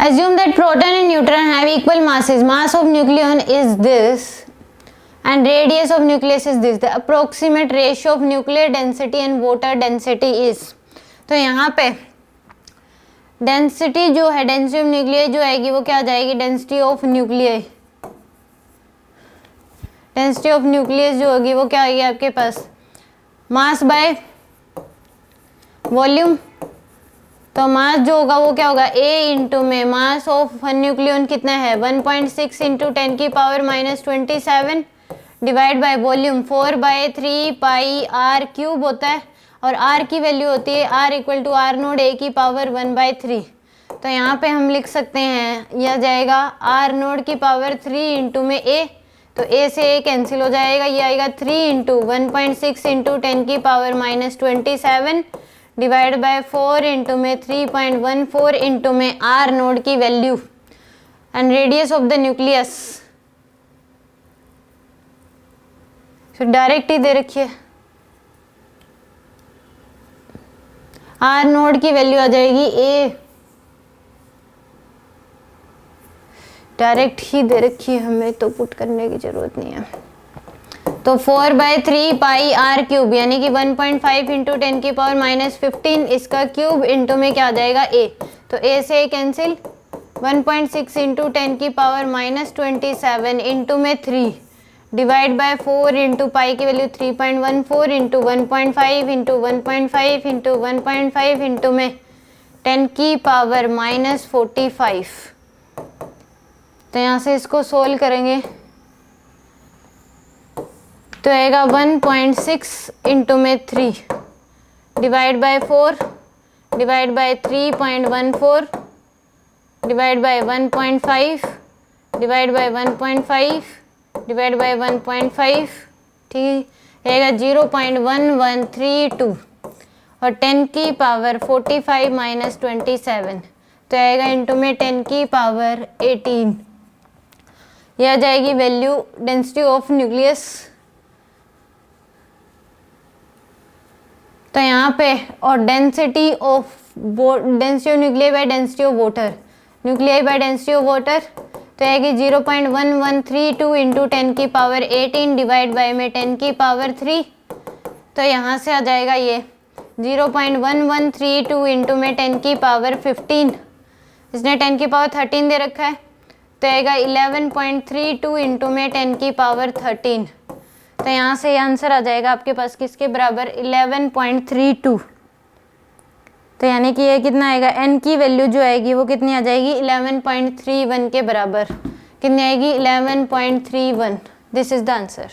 Assume that proton and neutron have equal masses. Mass of nucleon is this and radius of nucleus is this. The approximate ratio of nuclear density and water density is. तो यहाँ पे density जो है, density of nuclear जो आएगी वो क्या आ जाएगी, density of nuclear, density of nucleus जो होगी वो क्या आएगी आपके पास, मास बाय वॉल्यूम। तो मास जो होगा वो क्या होगा, ए इंटू में मास ऑफ वन न्यूक्लियन कितना है 1.6 इंटू 10 की power -27 divide by volume 4/3 pi R cube होता है और आर की वैल्यू होती है R equal to R naught A की पावर 1/3। तो यहाँ पे हम लिख सकते हैं यह जाएगा आर नोड की पावर 3 इंटू में ए, तो ए से ए कैंसिल हो जाएगा, ये आएगा 3 इंटू 1.6 इंटू 10 की पावर -27 डिवाइड बाय 4 इंटू में 3.14 इंटू में आर नोड की value and radius of the nucleus. Direct ही दे रखिए, आर नोड की वैल्यू आ जाएगी ए, डायरेक्ट ही दे रखी है, हमें तो पुट करने की जरूरत नहीं है। तो 4/3 पाई आर क्यूब यानी कि 1.5 इंटू 10 की पावर -15 इसका क्यूब इंटू में क्या आ जाएगा ए, तो ए से कैंसिल 1.6 इंटू 10 की पावर -27 इंटू में 3 डिवाइड बाय 4 इंटू पाई की value 3.14 into 1.5 into 1.5 into 1.5 into में 10 की पावर -45। तो यहाँ से इसको सोल्व करेंगे तो आएगा 1.6 इंटू में 3 divide by 4 divide by 3.14 divide by 1.5 divide by 1.5 divide by 1.5, ठीक रहेगा 0.1132 और 10 की पावर 45 -27 तो आएगा इंटू में 10 की पावर 18। यह आ जाएगी वैल्यू डेंसिटी ऑफ न्यूक्लियस। तो यहाँ पे और density of nuclear by density of water, nuclear by density of water तो आएगी 0.1132 इंटू 10 की पावर 18 डिवाइड बाय में 10 की पावर 3। तो यहाँ से आ जाएगा ये 0.1132 इंटू में 10 की पावर 15, इसने 10 की पावर 13 दे रखा है तो आएगा 11.32 इंटू में 10 की पावर 13। तो यहाँ से आंसर आ जाएगा आपके पास किसके बराबर 11.32। तो यानी कि ये कितना आएगा, n की वैल्यू जो आएगी वो कितनी आ जाएगी 11.31 के बराबर, कितनी आएगी 11.31। This is the answer.